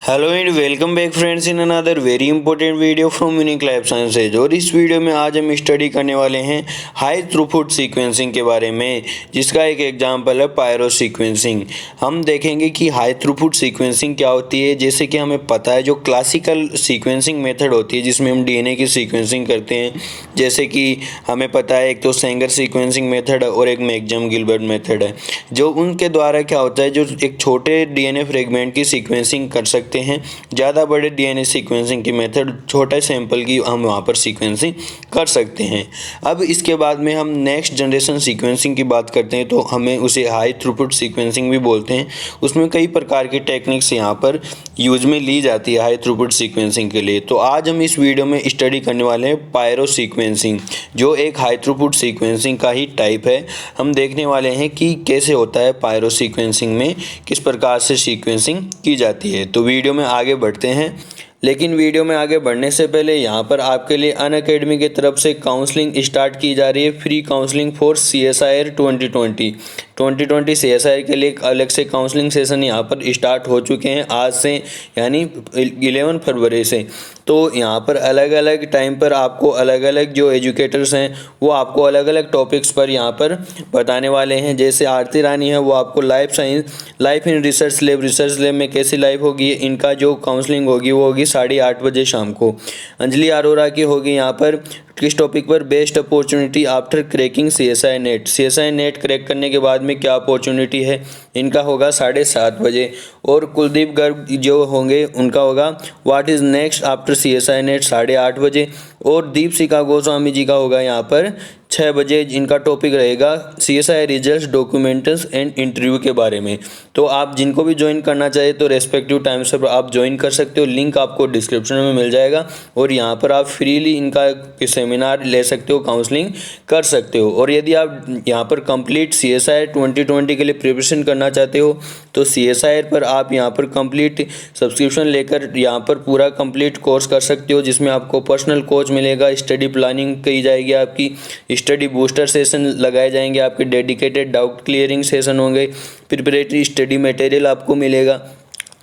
Hello and welcome back friends in another very important video from unique life sciences. और इस video में आज हम स्टडी करने वाले हैं हाई थ्रूपुट सीक्वेंसिंग के बारे में, जिसका एक एग्जांपल है पायरो सीक्वेंसिंग। हम देखेंगे कि हाई थ्रूपुट सीक्वेंसिंग क्या होती है। जैसे कि हमें पता है जो क्लासिकल सीक्वेंसिंग मेथड होती है जिसमें हम डीएनए की सीक्वेंसिंग करते हैं, जैसे कि हमें पता है एक तो सेंगर सीक्वेंसिंग मेथड और एक मैकजम गिलबर्ट मेथड है, जो उनके द्वारा क्या होता है जो एक छोटे डीएनए फ्रेगमेंट की सीक्वेंसिंग कर सकते हैं। ज़्यादा बड़े डीएनए सीक्वेंसिंग की मेथड छोटे सैंपल की हम वहाँ पर सीक्वेंसिंग कर सकते हैं। अब इसके बाद में हम नेक्स्ट जनरेशन सीक्वेंसिंग की बात करते हैं, तो हमें उसे हाई थ्रूपुट सीक्वेंसिंग भी बोलते हैं। उसमें कई प्रकार की टेक्निक्स यहाँ पर यूज में ली जाती है हाई थ्रूपुट सीक्वेंसिंग के लिए। तो आज हम इस वीडियो में स्टडी करने वाले हैं पायरो सीक्वेंसिंग, जो एक हाई थ्रूपुट सीक्वेंसिंग का ही टाइप है। हम देखने वाले हैं कि कैसे होता है पायरो सीक्वेंसिंग में, किस प्रकार से सीक्वेंसिंग की जाती है। तो वीडियो में आगे बढ़ते हैं, लेकिन वीडियो में आगे बढ़ने से पहले यहाँ पर आपके लिए अनअकैडमी की तरफ से काउंसलिंग स्टार्ट की जा रही है। Free counselling for CSIR 2020 CSIR के लिए अलग से काउंसलिंग सेशन यहाँ पर स्टार्ट हो चुके हैं आज से, यानी 11 फरवरी से। तो यहाँ पर अलग अलग टाइम पर आपको अलग अलग जो एजुकेटर्स हैं वो आपको अलग अलग टॉपिक्स पर यहाँ पर बताने वाले हैं। जैसे आरती रानी है, वो आपको लाइफ इन रिसर्च लैब में कैसी लाइफ होगी, इनका जो काउंसलिंग होगी वो होगी 8:30 बजे शाम को। अंजलि अरोरा की होगी यहाँ पर किस टॉपिक पर, best opportunity after cracking CSI net crack करने के बाद में क्या अपॉर्चुनिटी है, इनका होगा 7:30 बजे। और कुलदीप गर्ग जो होंगे उनका होगा what is next after CSI net 8:30 बजे। और दीपशिखा गोस्वामी जी का होगा यहाँ पर 6 बजे। इनका टॉपिक रहेगा CSI results, documents and interview के बारे में। तो आप जिनको भी ज्वाइन करना चाहे तो रेस्पेक्टिव टाइम्स पर आप ज्वाइन कर सकते हो, लिंक आपको डिस्क्रिप्शन में मिल जाएगा। और यहाँ पर आप फ्रीली इनका सेमिनार ले सकते हो, काउंसलिंग कर सकते हो। और यदि आप यहाँ पर कंप्लीट CSI 2020 के लिए प्रिपरेशन करना चाहते हो तो CSI पर आप यहाँ पर कंप्लीट सब्सक्रिप्शन लेकर यहाँ पर पूरा कंप्लीट कोर्स कर सकते हो, जिसमें आपको पर्सनल कोच मिलेगा, स्टडी प्लानिंग की जाएगी, आपकी स्टडी बूस्टर सेशन लगाए जाएंगे, आपके डेडिकेटेड डाउट क्लियरिंग सेशन होंगे, प्रिपरेटरी स्टडी मटेरियल आपको मिलेगा,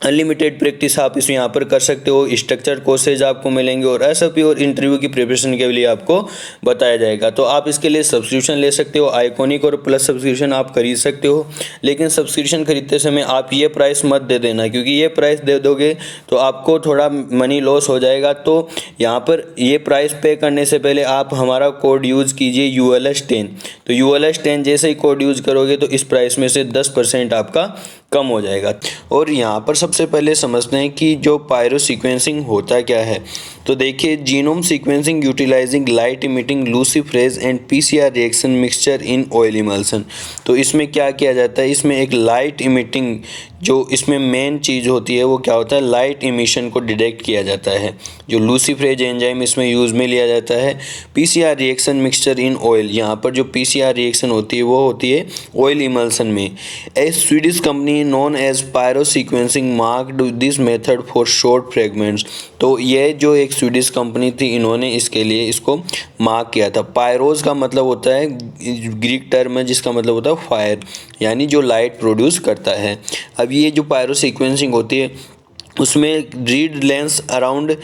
अनलिमिटेड प्रैक्टिस आप इसमें यहाँ पर कर सकते हो, स्ट्रक्चर कोर्सेज आपको मिलेंगे और SOP और इंटरव्यू की प्रिपरेशन के लिए आपको बताया जाएगा। तो आप इसके लिए सब्सक्रिप्शन ले सकते हो, आइकॉनिक और प्लस सब्सक्रिप्शन आप खरीद सकते हो। लेकिन सब्सक्रिप्शन खरीदते समय आप ये प्राइस मत दे देना, क्योंकि ये प्राइस दे दोगे तो आपको थोड़ा मनी लॉस हो जाएगा। तो यहाँ पर ये प्राइस पे करने से पहले आप हमारा कोड यूज़ कीजिए ULS10। तो ULS10 जैसे ही कोड यूज़ करोगे तो इस प्राइस में से 10% आपका कम हो जाएगा। और यहाँ पर सबसे पहले समझते हैं कि जो पायरो सीक्वेंसिंग होता क्या है। तो देखिए, genome sequencing utilizing light emitting luciferase and PCR reaction mixture in oil emulsion. तो इसमें क्या किया जाता है, इसमें एक लाइट इमिटिंग जो इसमें मेन चीज़ होती है वो क्या होता है, लाइट इमिशन को डिटेक्ट किया जाता है, जो लूसीफरेज एंजाइम इसमें यूज़ में लिया जाता है। PCR reaction mixture in oil, यहाँ पर जो PCR रिएक्शन होती है वो होती है ऑयल इमल्सन में। A Swedish company known as pyrosequencing marked this method for short fragments. तो ये जो एक स्वीडिश कंपनी थी, इन्होंने इसके लिए इसको मार्क किया था। पायरोज का मतलब होता है ग्रीक टर्म है जिसका मतलब होता है फायर, यानी जो लाइट प्रोड्यूस करता है। अब ये जो पायरो सीक्वेंसिंग होती है उसमें read lens around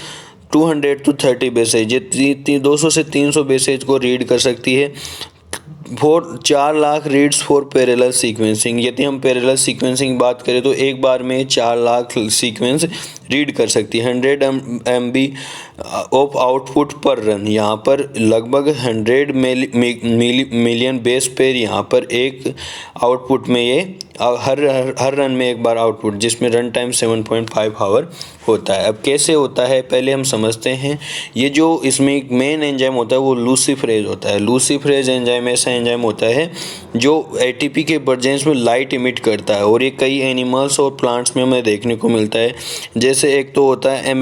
200 to 30 bases, ये 200 से 300 बेसेज को रीड कर सकती है। 4 lakh reads for parallel sequencing, यदि हम पैरेलल सीक्वेंसिंग बात करें तो एक बार में 4 लाख सीक्वेंस रीड कर सकती है। 100 MB ऑफ आउटपुट पर रन, यहाँ पर लगभग 100 मिलियन बेस पेयर यहाँ पर एक आउटपुट में ये हर रन में एक बार आउटपुट, जिसमें रन टाइम 7.5 आवर होता है। अब कैसे होता है पहले हम समझते हैं। ये जो इसमें एक मेन एंजाइम होता है वो लूसीफरेज होता है। लूसीफरेज एंजाइम ऐसा एंजाइम होता है जो ATP के प्रेजेंस में लाइट इमिट करता है, और ये कई एनिमल्स और प्लांट्स में हमें देखने को मिलता है। जैसे एक तो होता है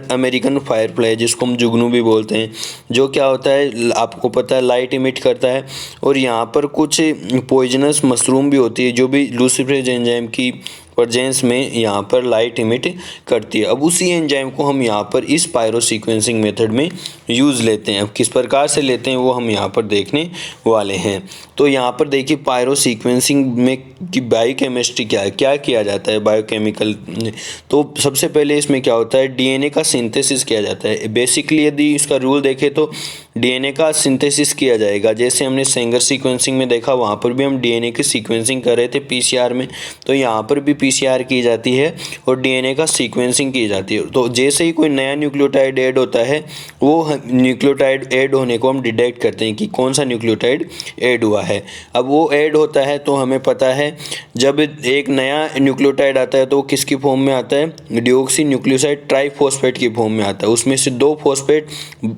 अमेरिकन फायरफ्लाई, जिसको हम जुगनू भी बोलते हैं, जो क्या होता है आपको पता है लाइट इमिट करता है। और यहाँ पर कुछ पॉइजनस मशरूम भी होती है जो भी लूसीफरेज एंजाइम की प्रेजेंस में यहाँ पर लाइट इमिट करती है। अब उसी एंजाइम को हम यहाँ पर इस पायरो सीक्वेंसिंग मेथड में यूज़ लेते हैं। अब किस प्रकार से लेते हैं वो हम यहाँ पर देखने वाले हैं। तो यहाँ पर देखिए पायरो सीक्वेंसिंग में की बायोकेमिस्ट्री क्या है, क्या किया जाता है बायोकेमिकल। तो सबसे पहले इसमें क्या होता है, डीएनए का सिंथेसिस किया जाता है। बेसिकली यदि इसका रूल देखें तो डीएनए का सिंथेसिस किया जाएगा। जैसे हमने सेंगर सीक्वेंसिंग में देखा, वहाँ पर भी हम डीएनए की सीक्वेंसिंग कर रहे थे पीसीआर में, तो यहाँ पर भी पीसीआर की जाती है और डीएनए का सीक्वेंसिंग की जाती है। तो जैसे ही कोई नया न्यूक्लियोटाइड ऐड होता है, वो न्यूक्लियोटाइड ऐड होने को हम डिटेक्ट करते हैं कि कौन सा न्यूक्लियोटाइड ऐड हुआ है। अब वो ऐड होता है तो हमें पता है जब एक नया न्यूक्लियोटाइड आता है तो वो किसकी फॉर्म में आता है, डिऑक्सी न्यूक्लियोसाइड ट्राइफॉस्फेट की फॉर्म में आता है। उसमें से 2 फॉस्फेट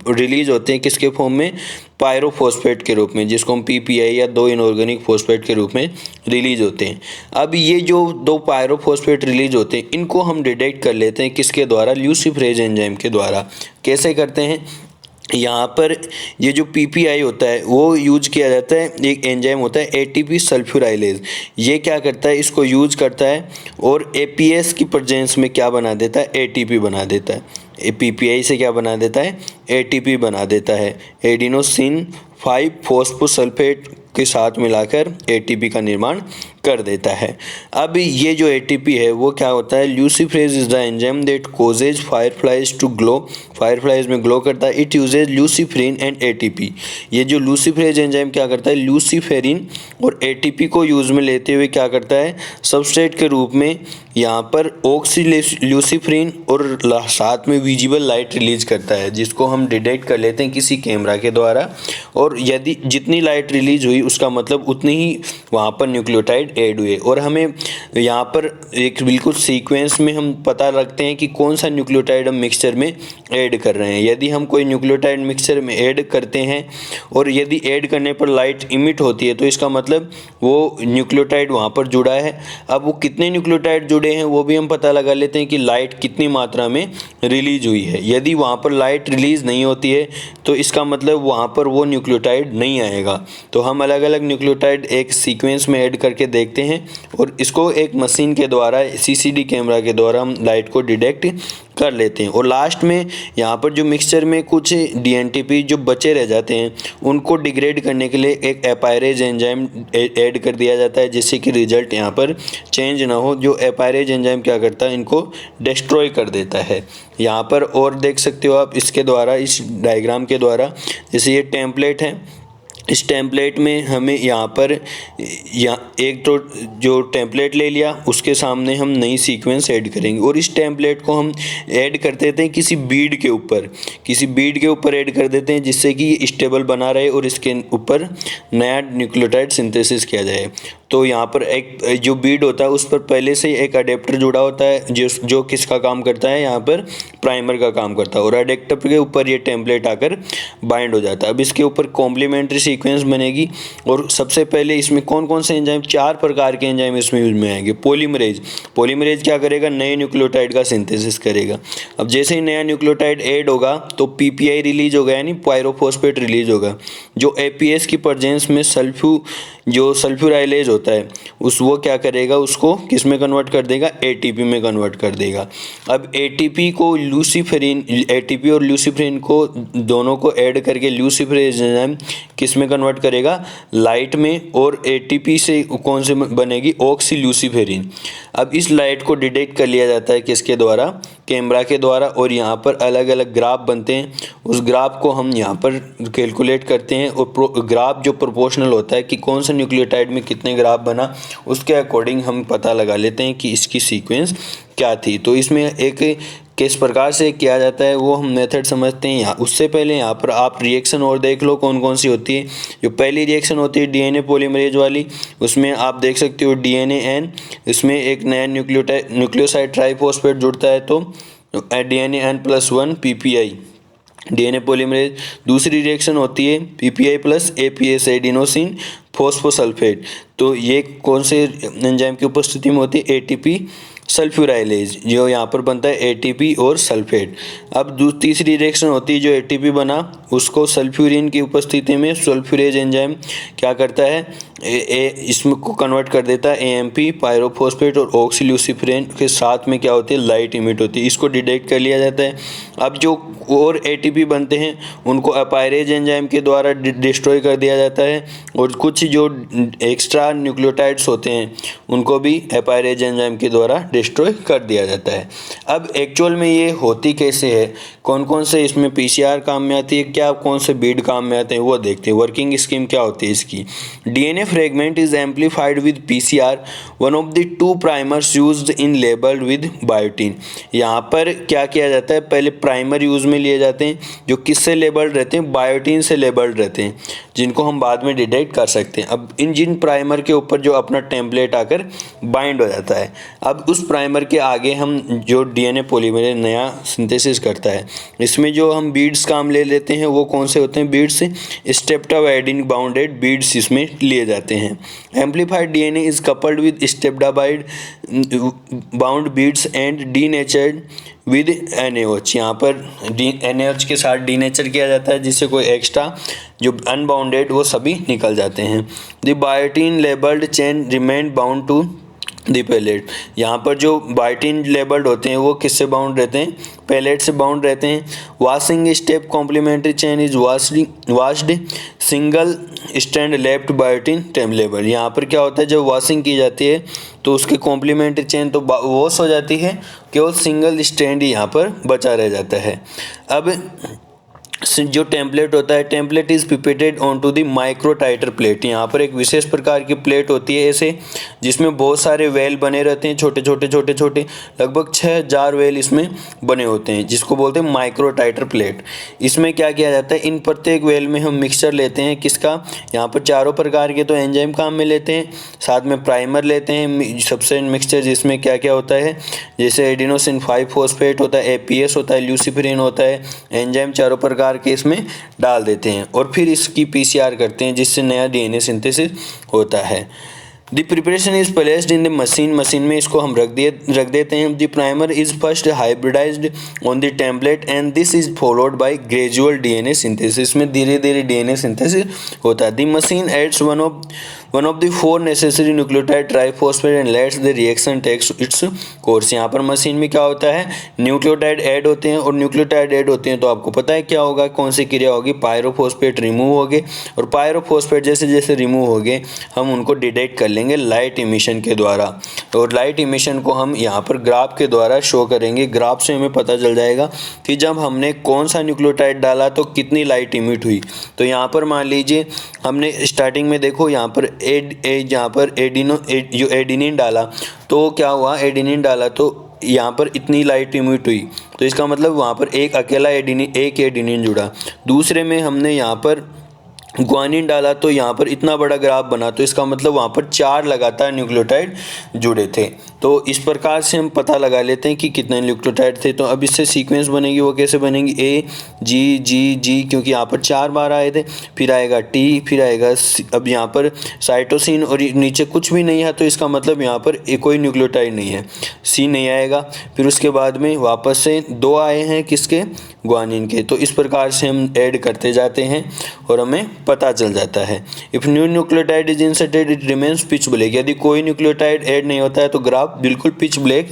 रिलीज होते हैं किसके फॉर्म में, पायरोफॉस्फेट के रूप में, जिसको हम पीपीआई या 2 इनऑर्गेनिक फॉस्फेट के रूप में रिलीज होते हैं। अब ये जो 2 पायरोफॉस्फेट रिलीज होते हैं, इनको हम डिटेक्ट कर लेते हैं किसके द्वारा, ल्यूसीफरेज एंजाइम के द्वारा। कैसे करते हैं, यहाँ पर ये जो पीपीआई होता है वो यूज किया जाता है। एक एंजाइम होता है एटीपी सल्फ्यूराइलेज, ये क्या करता है, इसको यूज करता है और एपीएस की प्रेजेंस में क्या बना देता है, एटीपी बना देता है। पीपीआई से क्या बना देता है, एटीपी बना देता है। एडिनोसिन 5 फॉस्फोसल्फेट के साथ मिलाकर एटीपी का निर्माण कर देता है। अब ये जो एटीपी है वो क्या होता है, luciferase is the enzyme that causes fireflies to glow, fireflies में ग्लो करता है। It uses luciferin and ATP. ये जो ल्यूसीफरेज एंजाइम क्या करता है, ल्यूसीफेरिन और एटीपी को यूज में लेते हुए क्या करता है, सबस्ट्रेट के रूप में यहाँ पर ऑक्सी ल्यूसीफेरिन और साथ में विजिबल लाइट रिलीज करता है, जिसको हम डिटेक्ट कर लेते हैं किसी कैमरा के द्वारा। और यदि जितनी लाइट रिलीज हुई उसका मतलब उतनी ही वहाँ पर न्यूक्लियोटाइड ऐड हुए। और हमें यहाँ पर एक बिल्कुल सीक्वेंस में हम पता रखते हैं कि कौन सा न्यूक्लियोटाइड हम मिक्सचर में ऐड कर रहे हैं। यदि हम कोई न्यूक्लियोटाइड मिक्सचर में ऐड करते हैं और यदि ऐड करने पर लाइट इमिट होती है तो इसका मतलब वो न्यूक्लियोटाइड वहाँ पर जुड़ा है। अब वो कितने न्यूक्लियोटाइड जुड़े हैं वो भी हम पता लगा लेते हैं कि लाइट कितनी मात्रा में रिलीज हुई है। यदि वहाँ पर लाइट रिलीज नहीं होती है तो इसका मतलब वहाँ पर वो न्यूक्लियोटाइड नहीं आएगा। तो हम अलग अलग न्यूक्लियोटाइड एक सीक्वेंस में ऐड करके देखते हैं और इसको एक मशीन के द्वारा, सीसीडी कैमरा के द्वारा हम लाइट को डिटेक्ट कर लेते हैं। और लास्ट में यहाँ पर जो मिक्सचर में कुछ डीएनटीपी जो बचे रह जाते हैं उनको डिग्रेड करने के लिए एक एपायरेज एंजाइम ऐड कर दिया जाता है, जिससे कि रिजल्ट यहाँ पर चेंज ना हो। जो एपायरेज एंजाइम क्या करता है, इनको डिस्ट्रॉय कर देता है। यहाँ पर और देख सकते हो आप इसके द्वारा, इस डायग्राम के द्वारा, जैसे ये टेम्पलेट है, इस टेम्पलेट में हमें यहाँ पर एक तो जो टेम्पलेट ले लिया उसके सामने हम नई सीक्वेंस ऐड करेंगे और इस टेम्पलेट को हम ऐड कर देते हैं किसी बीड के ऊपर ऐड कर देते हैं, जिससे कि ये स्टेबल बना रहे और इसके ऊपर नया न्यूक्लियोटाइड सिंथेसिस किया जाए। तो यहाँ पर एक जो बीड होता है उस पर पहले से एक अडेप्टर जुड़ा होता है जो किसका काम करता है, यहाँ पर प्राइमर का काम करता है और अडेप्टर के ऊपर ये टेम्पलेट आकर बाइंड हो जाता है। अब इसके ऊपर कॉम्प्लीमेंट्री सीक्वेंस बनेगी और सबसे पहले इसमें कौन कौन से एंजाइम, 4 प्रकार के एंजाइम इसमें यूज में आएंगे। पॉलीमरेज क्या करेगा, नए न्यूक्लियोटाइड का सिंथेसिस करेगा। अब जैसे ही नया न्यूक्लियोटाइड ऐड होगा तो पीपीआई रिलीज होगा, यानी पायरोफॉस्फेट रिलीज होगा। जो एपीएस की प्रेजेंस में सल्फ्यूराइलेज होता है वो क्या करेगा, उसको किस में कन्वर्ट कर देगा, एटीपी में कन्वर्ट कर देगा। अब एटीपी और ल्यूसीफेरिन को दोनों को ऐड करके ल्यूसीफरेज एंजाइम किस में कन्वर्ट करेगा, लाइट में, और एटीपी से कौन से बनेगी, ऑक्सी ल्यूसीफेरिन। अब इस लाइट को डिटेक्ट कर लिया जाता है किसके द्वारा, कैमरा के द्वारा, और यहाँ पर अलग अलग ग्राफ बनते हैं। उस ग्राफ को हम यहाँ पर कैलकुलेट करते हैं और ग्राफ जो प्रोपोर्शनल होता है कि कौन सा न्यूक्लियोटाइड में कितने ग्राफ बना, उसके अकॉर्डिंग हम पता लगा लेते हैं कि इसकी सीक्वेंस क्या थी। तो इसमें एक किस प्रकार से किया जाता है वो हम मेथड समझते हैं। यहाँ उससे पहले यहाँ पर आप रिएक्शन और देख लो कौन कौन सी होती है। जो पहली रिएक्शन होती है डीएनए पॉलीमरेज वाली, उसमें आप देख सकते हो डीएनए एन, इसमें एक नया न्यूक्लियोसाइड ट्राइफॉस्फेट जुड़ता है तो DNA N+1 PPI DNA polymerase. दूसरी रिएक्शन होती है पीपीआई प्लस एपीएस एडिनोसिन फॉस्फोसल्फेट, तो ये कौन से एंजाइम की उपस्थिति में होती है, एटीपी सल्फ्यूराइलेज, जो यहाँ पर बनता है एटीपी और सल्फेट। अब तीसरी रिएक्शन होती है जो एटीपी बना उसको सल्फ्यूरिन की उपस्थिति में सल्फ्यूरेज एंजाइम क्या करता है, इसमें को कन्वर्ट कर देता है एएमपी, पायरोफॉस्फेट और ऑक्सील्यूसिफेरिन के साथ में क्या होती है, लाइट इमिट होती है। इसको डिटेक्ट कर लिया जाता है। अब जो और एटीपी बनते हैं उनको अपायरेज एंजाइम के द्वारा डिस्ट्रॉय कर दिया जाता है, और कुछ जो एक्स्ट्रा न्यूक्लियोटाइड्स होते हैं उनको भी अपायरेज एंजाइम के द्वारा डिस्ट्रॉय कर दिया जाता है। अब एक्चुअल में ये होती कैसे है, कौन कौन से इसमें पीसीआर काम में आती है, क्या कौन से बीड काम में आते हैं, वो देखते हैं। वर्किंग स्कीम क्या होती है इसकी। DNA fragment is amplified with PCR, one of the 2 primers used in labelled with biotin. यहाँ पर क्या किया जाता है, पहले प्राइमर यूज में लिए जाते हैं जो किससे लेबल्ड रहते हैं, बायोटिन से लेबल्ड रहते हैं, जिनको हम बाद में डिटेक्ट कर सकते हैं। अब जिन प्राइमर के ऊपर जो अपना टेम्पलेट आकर बाइंड हो जाता है, अब उस प्राइमर के आगे हम जो डीएनए पॉलीमरेज नया सिंथेसिस करता है, इसमें जो हम बीड्स काम ले लेते हैं वो कौन से होते हैं, बीड्स स्टेप्टाबाइडिन बाउंडेड बीड्स इसमें लिए जाते हैं। Amplified DNA is coupled with streptavidin bound beads and denatured with NaOH। यहाँ पर NaOH के साथ डीनेचर किया जाता है, जिससे कोई एक्स्ट्रा जो अनबाउंडेड वो सभी निकल जाते हैं। The biotin labelled chain remain bound to the pellet. यहाँ पर जो बायोटिन लेबल्ड होते हैं वो किससे बाउंड रहते हैं, पैलेट से बाउंड रहते हैं। Washing step complementary chain is washed single stand left biotin them label. यहाँ पर क्या होता है, जब वॉशिंग की जाती है तो उसके कॉम्प्लीमेंट्री चेन तो वॉश हो जाती है, केवल सिंगल स्टैंड ही यहाँ पर बचा रह जाता है। अब जो टेम्पलेट होता है, template is pipetted onto the microtiter plate. यहाँ पर एक विशेष प्रकार की प्लेट होती है ऐसे, जिसमें बहुत सारे वेल बने रहते हैं, छोटे छोटे छोटे छोटे, लगभग 6000 वेल इसमें बने होते हैं, जिसको बोलते हैं माइक्रोटाइटर प्लेट। इसमें क्या किया जाता है, इन प्रत्येक वेल में हम मिक्सचर लेते हैं किसका, यहाँ पर चारों प्रकार के तो एंजाइम काम में लेते हैं, साथ में प्राइमर लेते हैं, सब्सटेंस मिक्सचर, जिसमें क्या क्या होता है, जैसे एडिनोसिन 5-फॉस्फेट होता है, APS होता है, ल्यूसिफेरिन होता है, एंजाइम चारों प्रकार के इसमें डाल देते हैं, और फिर इसकी पीसीआर करते हैं, जिससे नया डीएनए सिंथेसिस होता है। The preparation is placed in the machine में इसको हम रख देते हैं। The primer is first hybridised on the template and this is followed by gradual DNA synthesis. में धीरे धीरे डीएनए सिंथेसिस होता है। The machine adds one of the 4 necessary nucleotide triphosphate and lets the reaction takes its course. यहाँ पर machine में क्या होता है, न्यूक्लियोटाइड ऐड होते हैं, और न्यूक्लियोटाइड ऐड होते हैं तो आपको पता है क्या होगा, कौन सी क्रिया होगी, पायरोफॉस्फेट रिमूव हो गए, और पायरोफॉस्फेट जैसे जैसे रिमूव हो गए हम उनको डिटेक्ट कर लेंगे लाइट इमिशन के द्वारा। और लाइट इमिशन को हम यहाँ पर ग्राफ के द्वारा शो करेंगे। ग्राफ से हमें पता चल जाएगा कि जब हमने कौन सा न्यूक्लियोटाइड डाला तो कितनी लाइट इमिट हुई। तो यहाँ पर मान लीजिए हमने स्टार्टिंग में देखो यहाँ पर यहाँ पर जो एडिनिन डाला तो क्या हुआ, एडिनिन डाला तो यहाँ पर इतनी लाइट इमिट हुई, तो इसका मतलब वहाँ पर एक अकेला एडिनिन जुड़ा। दूसरे में हमने यहाँ पर ग्वानिन डाला तो यहाँ पर इतना बड़ा ग्राफ बना, तो इसका मतलब वहाँ पर 4 लगातार न्यूक्लियोटाइड जुड़े थे। तो इस प्रकार से हम पता लगा लेते हैं कि कितने न्यूक्लियोटाइड थे। तो अब इससे सीक्वेंस बनेगी, वो कैसे बनेगी, A-G-G-G, क्योंकि यहाँ पर 4 बार आए थे, फिर आएगा T, फिर आएगा C। अब यहाँ पर साइटोसिन और नीचे कुछ भी नहीं है, तो इसका मतलब यहाँ पर कोई न्यूक्लियोटाइड नहीं है, C नहीं आएगा। फिर उसके बाद में वापस से 2 आए हैं किसके, ग्वानिन के। तो इस प्रकार से हम ऐड करते जाते हैं और हमें पता चल जाता है। If new nucleotide is inserted it remains pitch black. यदि कोई न्यूक्लियोटाइड ऐड नहीं होता है तो ग्राफ बिल्कुल पिच ब्लैक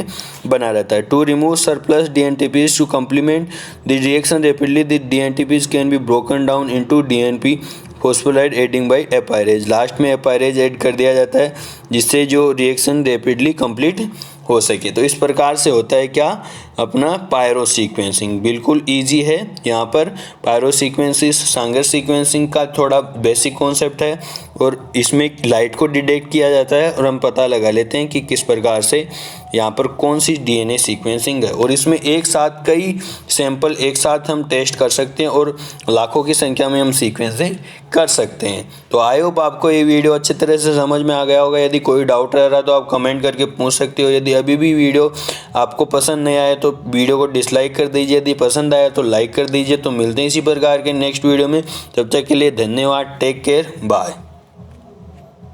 बना रहता है। To remove surplus DNTPs to complement the reaction rapidly the DNTPs can be broken down into DNP phosphate adding by apyrase. Last में एपायरेज ऐड कर दिया जाता है जिससे जो रिएक्शन रैपिडली कंप्लीट हो सके। तो इस प्रकार से होता है क्या, अपना पायरो सीक्वेंसिंग। बिल्कुल इजी है। यहाँ पर पायरो सीक्वेंसिस सांगर सीक्वेंसिंग का थोड़ा बेसिक कॉन्सेप्ट है और इसमें लाइट को डिटेक्ट किया जाता है और हम पता लगा लेते हैं कि किस प्रकार से यहाँ पर कौन सी DNA सीक्वेंसिंग है। और इसमें एक साथ कई सैंपल एक साथ हम टेस्ट कर सकते हैं और लाखों की संख्या में हम सीक्वेंसिंग कर सकते हैं। तो आई होप आपको ये वीडियो अच्छी तरह से समझ में आ गया होगा। यदि कोई डाउट रह रहा तो आप कमेंट करके पूछ सकते हो। यदि अभी भी वीडियो आपको पसंद नहीं आया तो वीडियो को डिसलाइक कर दीजिए, यदि पसंद आया तो लाइक कर दीजिए। तो मिलते हैं इसी प्रकार के नेक्स्ट वीडियो में, तब तक के लिए धन्यवाद। Take care, bye.